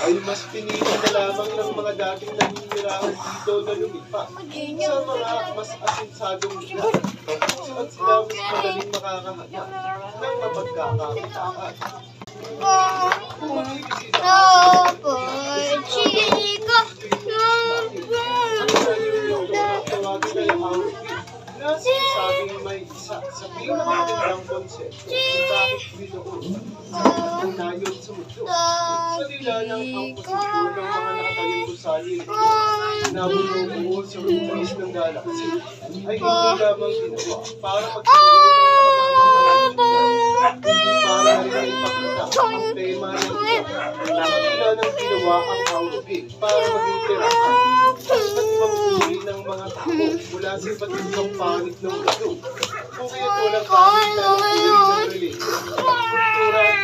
ay mas pinili na lamang ng mga dating naninirahan dito na lumipat sa mga mas asinsadong lugar at sila mas madaling makakahanap ng mapagkakakitaan. Kung bibisita na sinasabing may isa sa pinakagandang konsepto kung bakit binoon ang nayon sa mundo. Sa nila ng ang posisyon ng mga nakatayong gusali na bumubuo sa rumis ng galaxy ay hindi lamang ginawa para pagkaroon ng hindi para rin ipakita ang tema ng ito. Nakatila ng ginawa ang Aurobin para maging tirahan at ibang uri ng mga tao mula sa iba't ibang panig ng mundo. Kung kaya't walang kahit na ng religion, kultura at